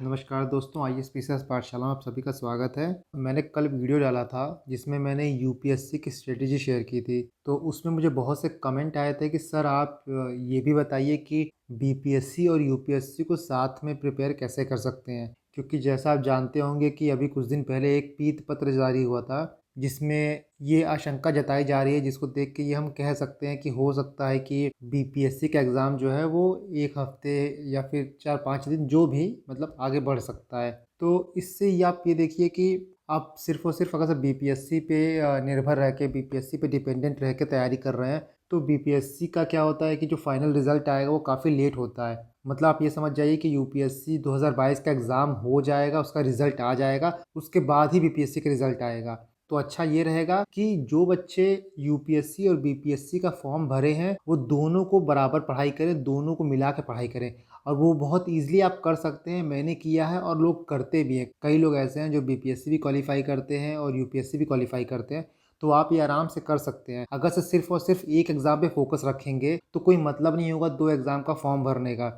नमस्कार दोस्तों, आईएएस पाठशाला में आप सभी का स्वागत है। मैंने कल वीडियो डाला था जिसमें मैंने यूपीएससी की स्ट्रेटेजी शेयर की थी। तो उसमें मुझे बहुत से कमेंट आए थे कि सर आप ये भी बताइए कि बीपीएससी और यूपीएससी को साथ में प्रिपेयर कैसे कर सकते हैं, क्योंकि जैसा आप जानते होंगे कि अभी कुछ दिन पहले एक पीत पत्र जारी हुआ था जिसमें ये आशंका जताई जा रही है, जिसको देख के ये हम कह सकते हैं कि हो सकता है कि बीपीएससी का एग्ज़ाम जो है वो 1 हफ्ते या फिर 4-5 दिन जो भी मतलब आगे बढ़ सकता है। तो इससे ये आप ये देखिए कि आप सिर्फ़ और सिर्फ़ अगर से बीपीएससी पे निर्भर रह के बीपीएससी पे डिपेंडेंट रह के तैयारी कर रहे हैं, तो बीपीएससी का क्या होता है कि जो फाइनल रिज़ल्ट आएगा वो काफ़ी लेट होता है। मतलब आप ये समझ जाइए कि यूपीएससी 2022 का एग्ज़ाम हो जाएगा, उसका रिज़ल्ट आ जाएगा, उसके बाद ही बीपीएससी का रिज़ल्ट आएगा। तो अच्छा ये रहेगा कि जो बच्चे यूपीएससी और बीपीएससी का फॉर्म भरे हैं वो दोनों को बराबर पढ़ाई करें, दोनों को मिला के पढ़ाई करें। और वो बहुत ईज़िली आप कर सकते हैं, मैंने किया है और लोग करते भी हैं। कई लोग ऐसे हैं जो बीपीएससी भी क्वालीफाई करते हैं और यूपीएससी भी क्वालीफाई करते हैं। तो आप ये आराम से कर सकते हैं। अगर से सिर्फ़ और सिर्फ़ एक एग्ज़ाम पे फ़ोकस रखेंगे तो कोई मतलब नहीं होगा 2 एग्ज़ाम का फॉर्म भरने का।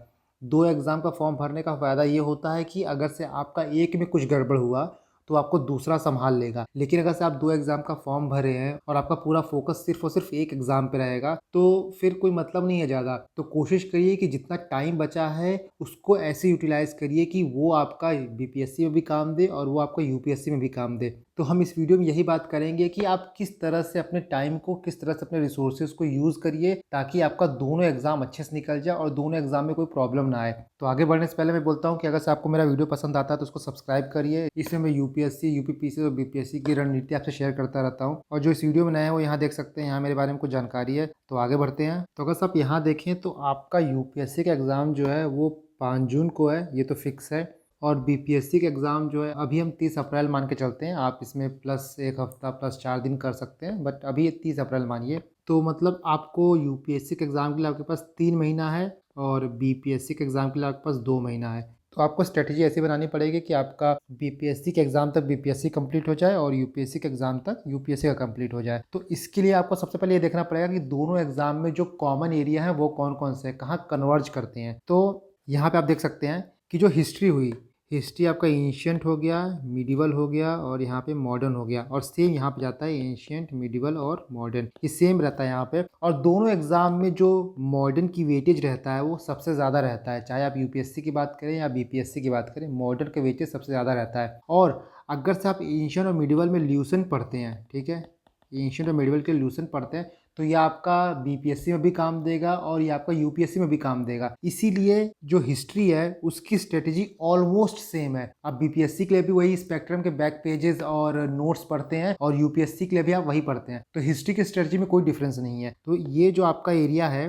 2 एग्ज़ाम का फॉर्म भरने का फ़ायदा ये होता है कि अगर से आपका एक में कुछ गड़बड़ हुआ तो आपको दूसरा सँभाल लेगा। लेकिन अगर से आप 2 एग्ज़ाम का फॉर्म भरे हैं और आपका पूरा फ़ोकस सिर्फ़ और सिर्फ़ एक एग्ज़ाम पे रहेगा, तो फिर कोई मतलब नहीं है ज़्यादा। तो कोशिश करिए कि जितना टाइम बचा है, उसको ऐसे यूटिलाइज़ करिए कि वो आपका बीपीएससी में भी काम दे और वो आपका यूपीएससी में भी काम दे। तो हम इस वीडियो में यही बात करेंगे कि आप किस तरह से अपने टाइम को, किस तरह से अपने रिसोर्सेज़ को यूज़ करिए ताकि आपका दोनों एग्ज़ाम अच्छे से निकल जाए और दोनों एग्ज़ाम में कोई प्रॉब्लम ना आए। तो आगे बढ़ने से पहले मैं बोलता हूँ कि अगर से आपको मेरा वीडियो पसंद आता है तो उसको सब्सक्राइब करिए। इसमें मैं यूपीएससी, यूपीपीसी और बीपीएससी की रणनीति आपसे शेयर करता रहता हूँ। और जो इस वीडियो में नया है वो यहाँ देख सकते हैं, यहाँ मेरे बारे में कुछ जानकारी है। तो आगे बढ़ते हैं। तो अगर आप यहाँ देखें तो आपका यूपीएससी का एग्ज़ाम जो है वो 5 जून को है, ये तो फिक्स है। और बीपीएससी का एग्ज़ाम जो है अभी हम 30 अप्रैल मान के चलते हैं। आप इसमें प्लस 1 हफ्ता प्लस 4 दिन कर सकते हैं, बट अभी 30 अप्रैल मानिए। तो मतलब आपको यूपीएससी के एग्ज़ाम के लिए आपके पास 3 महीना है और बीपीएससी के एग्ज़ाम के लिए आपके पास 2 महीना है। तो आपको स्ट्रेटजी ऐसी बनानी पड़ेगी कि आपका बीपीएससी के एग्ज़ाम तक बीपीएससी कंप्लीट हो जाए और यूपीएससी के एग्ज़ाम तक यूपीएससी का कंप्लीट हो जाए। तो इसके लिए आपको सबसे पहले ये देखना पड़ेगा कि दोनों एग्ज़ाम में जो कॉमन एरिया है वो कौन-कौन से हैं, कहाँ कन्वर्ज करते हैं। तो यहाँ पे आप देख सकते हैं कि जो हिस्ट्री हुई, हिस्ट्री आपका एंशिएंट हो गया, मिडिवल हो गया और यहाँ पे मॉडर्न हो गया। और सेम यहाँ पे जाता है एंशिएंट, मिडिवल और मॉडर्न, ये सेम रहता है यहाँ पे। और दोनों एग्जाम में जो मॉडर्न की वेटेज रहता है वो सबसे ज़्यादा रहता है, चाहे आप यूपीएससी की बात करें या बीपीएससी की बात करें, मॉडर्न का वेटेज सबसे ज़्यादा रहता है। और अगर से आप एंशिएंट और मिडिवल में ल्यूसेंट पढ़ते हैं, ठीक है, एंशिएंट और मिडिवल के ल्यूसेंट पढ़ते हैं, तो ये आपका बीपीएससी में भी काम देगा और ये आपका यूपीएससी में भी काम देगा। इसीलिए जो हिस्ट्री है उसकी स्ट्रेटेजी ऑलमोस्ट सेम है। आप बीपीएससी के लिए भी वही स्पेक्ट्रम के बैक पेजेस और नोट्स पढ़ते हैं और यूपीएससी के लिए भी आप वही पढ़ते हैं। तो हिस्ट्री की स्ट्रेटेजी में कोई डिफरेंस नहीं है। तो ये जो आपका एरिया है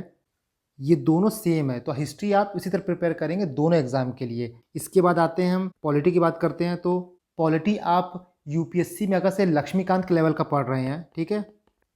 ये दोनों सेम है। तो हिस्ट्री आप इसी तरह प्रिपेयर करेंगे दोनों एग्जाम के लिए। इसके बाद आते हैं हम पॉलिटी की बात करते हैं। तो पॉलिटी आप यूपीएससी में अगर से लक्ष्मीकांत के लेवल का पढ़ रहे हैं, ठीक है,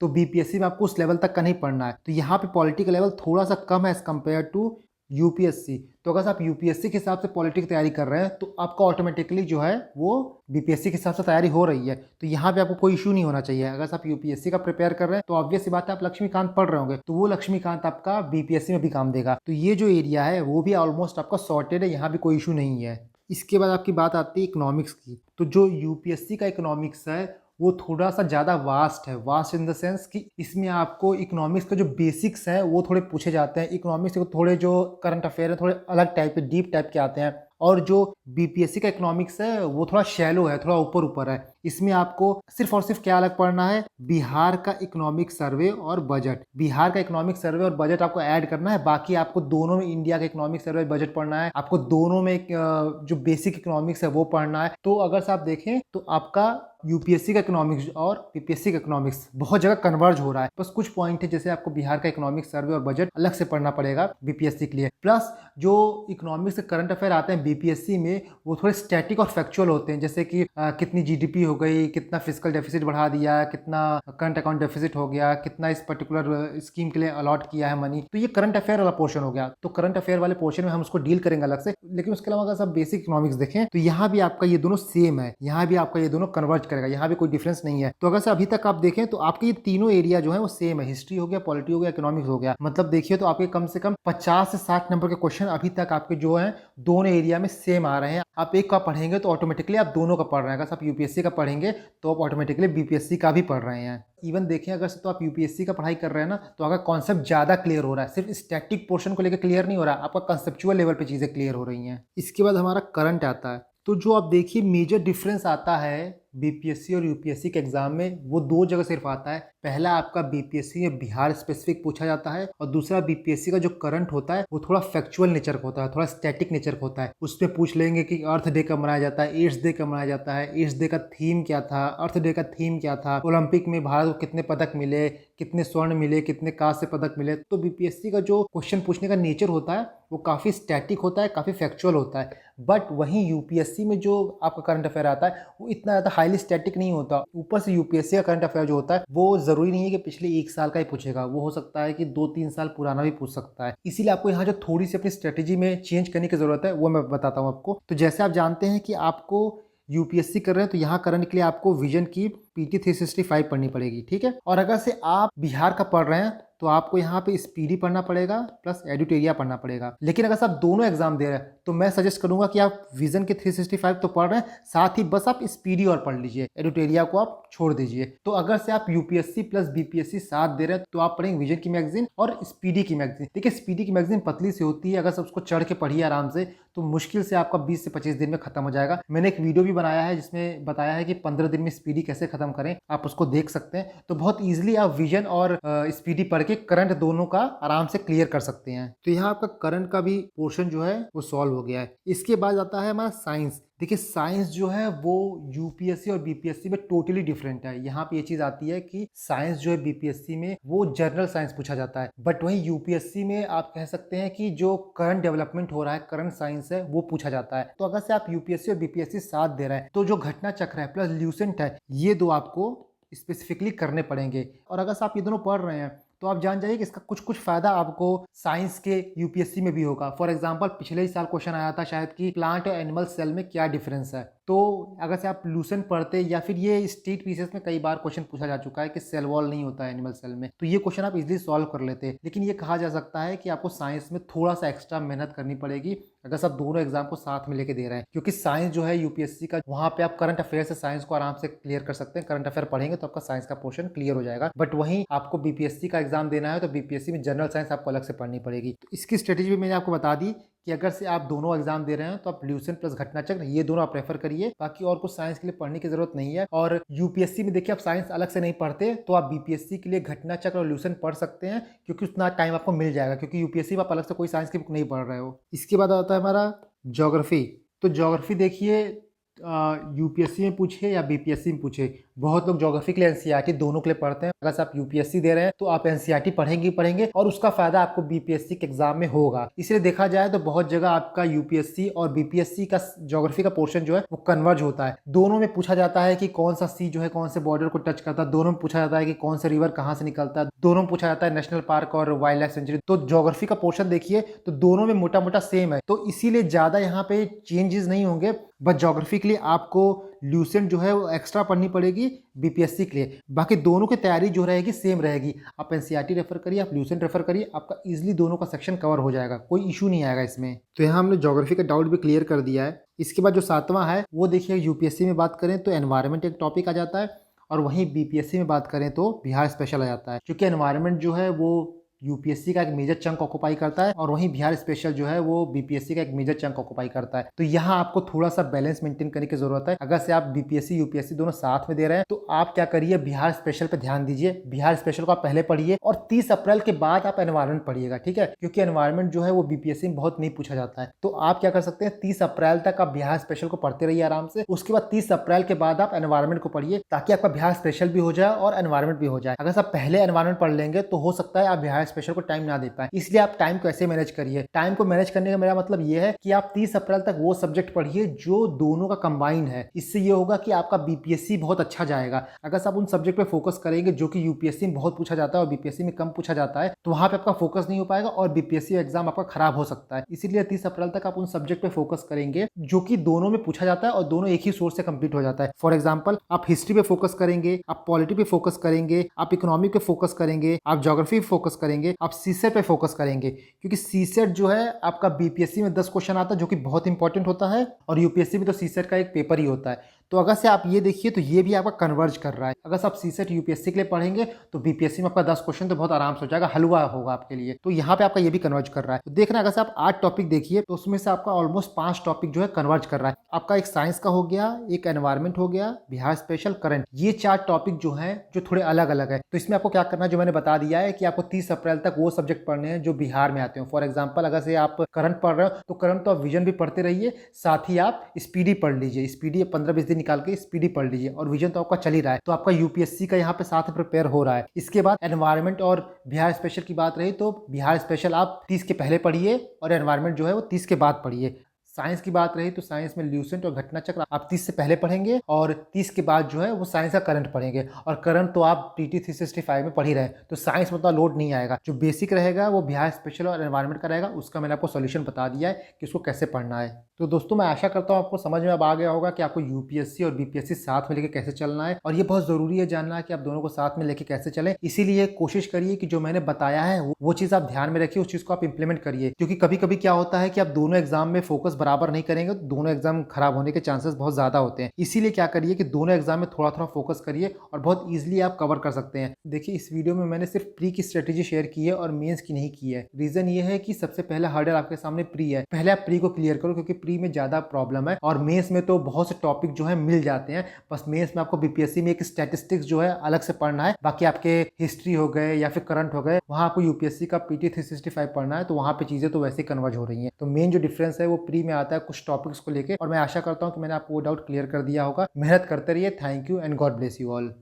तो बीपीएससी में आपको उस लेवल तक का नहीं पढ़ना है। तो यहाँ पे पॉलिटी का लेवल थोड़ा सा कम है एज़ कम्पेयर टू यूपीएससी। तो अगर आप यूपीएससी के हिसाब से पॉलिटी की तैयारी कर रहे हैं तो आपका ऑटोमेटिकली जो है वो बीपीएससी के हिसाब से तैयारी हो रही है। तो यहाँ पे आपको कोई इशू नहीं होना चाहिए। अगर आप यूपीएससी का प्रिपेयर कर रहे हैं तो ऑब्वियस सी बात है आप लक्ष्मीकांत पढ़ रहे होंगे, तो वो लक्ष्मीकांत आपका बीपीएससी में भी काम देगा। तो ये जो एरिया है वो भी ऑलमोस्ट आपका सॉर्टेड है, यहाँ भी कोई इशू नहीं है। इसके बाद आपकी बात आती है इकोनॉमिक्स की। तो जो यूपीएससी का इकोनॉमिक्स है वो थोड़ा सा ज़्यादा वास्ट है। वास्ट इन द सेंस कि इसमें आपको इकोनॉमिक्स के जो बेसिक्स हैं वो थोड़े पूछे जाते हैं। इकोनॉमिक्स के थोड़े जो करंट अफेयर है थोड़े अलग टाइप के, डीप टाइप के आते हैं। और जो बीपीएससी का इकोनॉमिक्स है वो थोड़ा शैलो है, थोड़ा ऊपर ऊपर है। इसमें आपको सिर्फ और सिर्फ क्या अलग पढ़ना है, बिहार का इकोनॉमिक सर्वे और बजट। बिहार का इकोनॉमिक सर्वे और बजट आपको ऐड करना है। बाकी आपको दोनों में इंडिया का इकोनॉमिक सर्वे बजट पढ़ना है। आपको दोनों में जो बेसिक इकोनॉमिक्स है वो पढ़ना है। तो अगर से आप देखें तो आपका यूपीएससी का इकोनॉमिक्स और बीपीएससी का इकोनॉमिक्स बहुत जगह कन्वर्ज हो रहा है। बस कुछ पॉइंट है, जैसे आपको बिहार का इकोनॉमिक सर्वे और बजट अलग से पढ़ना पड़ेगा बीपीएससी के लिए। प्लस जो इकोनॉमिक्स के करंट अफेयर आते हैं बीपीएससी में वो थोड़े स्टैटिक और फैक्चुअल होते हैं, जैसे कि कितनी जीडीपी हो गई, कितना फिस्कल डेफिसिट बढ़ा दिया, कितना करंट अकाउंट डेफिसिट हो गया, कितना इस पर्टिकुलर स्कीम के लिए अलॉट किया है मनी। तो ये करंट अफेयर वाला पोर्शन हो गया। तो करंट अफेयर वाले पोर्शन में हम उसको डील करेंगे अलग से। लेकिन उसके अलावा अगर आप बेसिक इकोनॉमिक्स देखें तो यहाँ भी आपका ये दोनों सेम है, यहाँ भी आपका ये दोनों कन्वर्ज करेगा, यहाँ भी कोई डिफरेंस नहीं है। तो अगर से अभी तक आप देखें तो आपके ये तीनों एरिया जो है वो सेम है, हिस्ट्री हो गया, पॉलिटी हो गया, इकोनॉमिक्स हो गया। मतलब देखिए तो आपके कम से कम 50 से 60 नंबर के क्वेश्चन अभी तक आपके जो है दोनों एरिया में सेम आ रहे हैं। आप एक का पढ़ेंगे तो ऑटोमेटिकली आप दोनों का पढ़ रहे हैं। अगर आप यूपीएससी का पढ़ेंगे तो आप ऑटोमेटिकली बीपीएससी का भी पढ़ रहे हैं। इवन देखें अगर तो आप यूपीएससी का पढ़ाई कर रहे हैं ना, तो अगर कॉन्सेप्ट ज़्यादा क्लियर हो रहा है, सिर्फ स्टैटिक पोर्शन को लेकर क्लियर नहीं हो रहा है, आपका कंसेप्चुअल लेवल पे चीज़ें क्लियर हो रही हैं। इसके बाद हमारा करंट आता है। तो जो आप देखिए मेजर डिफरेंस आता है बीपीएससी और यूपीएससी के एग्जाम में, वो दो जगह सिर्फ आता है। पहला आपका बीपीएससी में बिहार स्पेसिफिक पूछा जाता है, और दूसरा बीपीएससी का जो करंट होता है वो थोड़ा फैक्चुअल नेचर का होता है, थोड़ा स्टैटिक नेचर का होता है। उसमें पूछ लेंगे कि अर्थ डे कब मनाया जाता है, एड्स डे कब मनाया जाता है, एड्स डे का थीम क्या था, अर्थ डे का थीम क्या था, ओलंपिक में भारत को कितने पदक मिले, कितने स्वर्ण मिले, कितने कांस्य पदक मिले। तो बीपीएससी का जो क्वेश्चन पूछने का नेचर होता है वो काफ़ी स्टैटिक होता है, काफ़ी फैक्चुअल होता है। बट वहीं यूपीएससी में जो आपका करंट अफेयर आता है वो इतना ज़्यादा हाईली स्टैटिक नहीं होता। ऊपर से यूपीएससी का करंट अफेयर जो होता है वो ज़रूरी नहीं है कि पिछले 1 साल का ही पूछेगा, वो हो सकता है कि 2-3 साल पुराना भी पूछ सकता है। इसीलिए आपको यहाँ जो थोड़ी सी अपनी स्ट्रेटेजी में चेंज करने की ज़रूरत है वो मैं बताता हूँ आपको। तो जैसे आप जानते हैं कि आपको यूपीएससी कर रहे हैं तो यहाँ करंट के लिए आपको विजन की पीटी 365 पढ़नी पड़ेगी, ठीक है। और अगर से आप बिहार का पढ़ रहे हैं तो आपको यहाँ पे स्पीडी पढ़ना पड़ेगा प्लस एडिटोरिया पढ़ना पड़ेगा। लेकिन अगर आप दोनों एग्जाम दे रहे हैं तो मैं सजेस्ट करूंगा कि आप विजन के 365 तो पढ़ रहे हैं, साथ ही बस आप स्पीडी और पढ़ लीजिए, एडिटोरिया को आप छोड़ दीजिए। तो अगर से आप यूपीएससी प्लस बीपीएससी साथ दे रहे हैं तो आप पढ़ेंगे विजन की मैगजीन और स्पीडी की मैगजीन। देखिए स्पीडी की मैगजीन पतली सी होती है, अगर से उसको चढ़ के पढ़िए आराम से तो मुश्किल से आपका 20 से 25 दिन में खत्म हो जाएगा। मैंने एक वीडियो भी बनाया है जिसमें बताया है कि 15 दिन में स्पीडी कैसे खत्म करें, आप उसको देख सकते हैं। तो बहुत ईजिली आप विजन और स्पीडी पढ़ के करंट दोनों का आराम से क्लियर कर सकते हैं। तो यहाँ आपका करंट का भी पोर्शन जो है वो सॉल्व हो गया है। इसके बाद आता है हमारा साइंस। देखिए साइंस जो है वो यूपीएससी और बीपीएससी में टोटली डिफरेंट है। यहाँ पे ये चीज आती है कि साइंस जो है बीपीएससी में वो जनरल साइंस पूछा जाता है, बट वहीं यूपीएससी में आप कह सकते हैं कि जो करंट डेवलपमेंट हो रहा है, करंट साइंस है, वो पूछा जाता है। तो अगर से आप यूपीएससी और बीपीएससी साथ दे रहे हैं तो जो घटना चक्र है प्लस ल्यूसेंट है, ये दो आपको स्पेसिफिकली करने पड़ेंगे। और अगर से आप ये दोनों पढ़ रहे हैं तो आप जान जाइए कि इसका कुछ कुछ फायदा आपको साइंस के यूपीएससी में भी होगा। फॉर एग्जांपल पिछले ही साल क्वेश्चन आया था शायद कि प्लांट और एनिमल सेल में क्या डिफरेंस है। तो अगर से आप लूसेंट पढ़ते, या फिर ये स्टेट पीसेस में कई बार क्वेश्चन पूछा जा चुका है कि सेल वॉल नहीं होता है एनिमल सेल में, तो ये क्वेश्चन आप इजीली सॉल्व कर लेते हैं। लेकिन ये कहा जा सकता है कि आपको साइंस में थोड़ा सा एक्स्ट्रा मेहनत करनी पड़ेगी अगर सब दोनों एग्जाम को साथ में लेके दे रहे हैं, क्योंकि साइंस जो है यूपीएससी का, वहां पे आप करंट अफेयर से साइंस को आराम से क्लियर कर सकते हैं। करंट अफेयर पढ़ेंगे तो आपका साइंस का पोर्शन क्लियर हो जाएगा। बट वहीं आपको बीपीएससी का एग्जाम देना है तो बीपीएससी में जनरल साइंस आपको अलग से पढ़नी पड़ेगी। तो इसकी स्ट्रेटेजी भी मैंने आपको बता दी कि अगर से आप दोनों एग्जाम दे रहे हैं तो आप ल्यूसेंट प्लस घटना चक्र ये दोनों आप प्रेफर करिए। बाकी और कुछ साइंस के लिए पढ़ने की जरूरत नहीं है। और यूपीएससी में देखिए आप साइंस अलग से नहीं पढ़ते तो आप बीपीएससी के लिए घटना चक्र और ल्यूसेंट पढ़ सकते हैं, क्योंकि उतना टाइम आपको मिल जाएगा, क्योंकि यूपीएससी में आप अलग से कोई साइंस की बुक नहीं पढ़ रहे हो। इसके बाद आता है हमारा ज्योग्राफी। तो ज्योग्राफी देखिए यूपीएससी में पूछे या बीपीएससी में पूछे, बहुत लोग ज्योग्राफी के लिए एनसीईआरटी दोनों के लिए पढ़ते हैं। अगर आप यूपीएससी दे रहे हैं तो आप एनसीईआरटी पढ़ेंगे और उसका फायदा आपको बीपीएससी के एग्जाम में होगा। इसलिए देखा जाए तो बहुत जगह आपका यूपीएससी और बीपीएससी का ज्योग्राफी का पोर्शन जो है वो कन्वर्ज होता है। दोनों में पूछा जाता है कि कौन सा सी जो है कौन से बॉर्डर को टच करता है, दोनों में पूछा जाता है कि कौन से रिवर कहाँ से निकलता है, दोनों में पूछा जाता है नेशनल पार्क और वाइल्ड लाइफ सेंचुरी। तो ज्योग्राफी का पोर्शन देखिए तो दोनों में मोटा मोटा सेम है, तो इसीलिए ज्यादा यहाँ पे चेंजेस नहीं होंगे। बट ज्योग्राफी के लिए आपको ल्यूसेंट जो है वो एक्स्ट्रा पढ़नी पड़ेगी बीपीएससी के लिए। बाकी दोनों की तैयारी जो रहेगी सेम रहेगी। आप एनसीईआरटी रेफर करिए, आप ल्यूसेंट रेफर करिए, आपका इजीली दोनों का सेक्शन कवर हो जाएगा, कोई इशू नहीं आएगा इसमें। तो यहाँ हमने ज्योग्राफी का डाउट भी क्लियर कर दिया है। इसके बाद जो 7वां है वो देखिए यूपीएससी में बात करें तो एनवायरनमेंट एक टॉपिक आ जाता है, और वहीं बीपीएससी में बात करें तो बिहार स्पेशल आ जाता है। क्योंकि एनवायरनमेंट जो है वो यूपीएससी का एक मेजर चंक ऑक्युपाई करता है, और वहीं बिहार स्पेशल जो है वो बीपीएससी का एक मेजर चंक ऑक्युपाई करता है। तो यहाँ आपको थोड़ा सा बैलेंस मेंटेन करने की जरूरत है। अगर से आप बीपीएससी यूपीएससी दोनों साथ में दे रहे हैं तो आप क्या करिए, बिहार स्पेशल पे ध्यान दीजिए। बिहार स्पेशल को आप पहले पढ़िए और 30 अप्रैल के बाद आप एनवायरनमेंट पढ़िएगा, ठीक है। क्योंकि एनवायरनमेंट जो है वो बीपीएससी में बहुत नहीं पूछा जाता है। तो आप क्या कर सकते हैं, 30 अप्रैल तक आप बिहार स्पेशल को पढ़ते रहिए आराम से। उसके बाद 30 अप्रैल के बाद आप एनवायरनमेंट को पढ़िए, ताकि आपका बिहार स्पेशल भी हो जाए और एनवायरनमेंट भी हो जाए। अगर आप पहले एनवायरनमेंट पढ़ लेंगे तो हो सकता है आप बिहार स्पेशल को टाइम ना दे पाए। इसलिए आप टाइम को ऐसे मैनेज करिए। टाइम को मैनेज करने का मेरा मतलब ये है कि आप 30 अप्रैल तक वो सब्जेक्ट पढ़िए जो दोनों का कंबाइन है। इससे ये होगा कि आपका बीपीएससी बहुत अच्छा जाएगा। अगर आप उन सब्जेक्ट पे फोकस करेंगे जो कि यूपीएससी में बहुत पूछा जाता है और बीपीएससी में कम पूछा जाता है, तो वहां पे आपका फोकस नहीं हो पाएगा और बीपीएससी एग्जाम आपका खराब हो सकता है। इसीलिए 30 अप्रैल तक आप उन सब्जेक्ट पे फोकस करेंगे जो कि दोनों में पूछा जाता है और दोनों एक ही सोर्स से कंप्लीट हो जाता है। फॉर एग्जाम्पल, आप हिस्ट्री पे फोकस करेंगे, आप पॉलिटी पे फोकस करेंगे, आप इकोनॉमी पे फोकस करेंगे, आप ज्योग्राफी पे फोकस करेंगे, आप सीसेट पे फोकस करेंगे। क्योंकि सीसेट जो है आपका बीपीएससी में 10 क्वेश्चन आता है जो कि बहुत इंपॉर्टेंट होता है और यूपीएससी में तो सीसेट का एक पेपर ही होता है। तो अगर से आप ये देखिए तो ये भी आपका कन्वर्ज कर रहा है। अगर से आप सीसेट यूपीएससी के लिए पढ़ेंगे तो बीपीएससी में आपका 10 क्वेश्चन तो बहुत आराम से हो जाएगा, हलवा होगा आपके लिए। तो यहाँ पे आपका ये भी कन्वर्ज कर रहा है। तो देखना, अगर से आप 8 टॉपिक देखिए तो उसमें से आपका ऑलमोस्ट 5 टॉपिक जो है कन्वर्ज कर रहा है। आपका एक साइंस का हो गया, एक एनवायरमेंट हो गया, बिहार स्पेशल, करंट, ये 4 टॉपिक जो है जो थोड़े अलग अलग है। तो इसमें आपको क्या करना है, जो मैंने बता दिया है कि आपको 30 अप्रैल तक वो सब्जेक्ट पढ़ने हैं जो बिहार में आते हो। फॉर एग्जाम्पल, अगर से आप करंट पढ़ रहे हो तो करंट तो आप विजन भी पढ़ते रहिए, साथ ही आप स्पीडी पढ़ लीजिए। स्पीडी 15-20 दिन निकाल के स्पीडी पढ़ लीजिए और विजन तो आपका चल ही रहा है। तो आपका यूपीएससी का यहाँ पे साथ प्रिपेयर हो रहा है। इसके बाद एनवायरमेंट और बिहार स्पेशल की बात रही तो बिहार स्पेशल आप 30 के पहले पढ़िए और एनवायरमेंट जो है वो 30 के बाद पढ़िए। साइंस की बात रही तो साइंस में ल्यूसेंट और घटना चक्र आप 30 से पहले पढ़ेंगे और 30 के बाद जो है वो साइंस का करंट पढ़ेंगे। और करंट तो आप टीटी 365 में पढ़ ही रहे हैं, तो साइंस में तो लोड नहीं आएगा। जो बेसिक रहेगा वो बिहार स्पेशल और एनवायरमेंट का रहेगा। उसका मैंने आपको सॉल्यूशन बता दिया है कि उसको कैसे पढ़ना है। तो दोस्तों, मैं आशा करता हूँ आपको समझ में अब आ गया होगा कि आपको यूपीएससी और बीपीएससी साथ में लेके कैसे चलना है। और ये बहुत जरूरी है जानना कि आप दोनों को साथ में लेके कैसे चलें। इसीलिए कोशिश करिए कि जो मैंने बताया है वो चीज़ आप ध्यान में रखिए, उस चीज़ को आप इंप्लीमेंट करिए। क्योंकि कभी कभी क्या होता है कि आप दोनों एग्जाम में फोकस बराबर नहीं करेंगे, दोनों एग्जाम खराब होने के चांसेस बहुत ज्यादा होते हैं। इसीलिए क्या करिए कि दोनों एग्जाम में थोड़ा थोड़ा फोकस करिए और बहुत इजीली आप कवर कर सकते हैं। देखिए, इस वीडियो में मैंने सिर्फ प्री की स्ट्रेटेजी शेयर की है और मेंस की नहीं की है। रीजन ये है कि सबसे पहला हर्डल आपके सामने प्री है। पहले आप प्री को क्लियर करो, क्योंकि प्री में ज्यादा प्रॉब्लम है और मेंस में तो बहुत से टॉपिक जो है मिल जाते हैं। बस मेंस में आपको बीपीएससी में एक स्टैटिस्टिक्स जो है अलग से पढ़ना है। बाकी आपके हिस्ट्री हो गए या फिर करंट हो गए, वहां आपको यूपीएससी का पीटी 365 पढ़ना है। तो वहां पे चीजें तो वैसे ही कन्वर्ज हो रही है। तो मेन जो डिफरेंस है वो प्री में आता है कुछ टॉपिक्स को लेकर। और मैं आशा करता हूं कि मैंने आपको वो डाउट क्लियर कर दिया होगा। मेहनत करते रहिए। Thank you and God bless you all.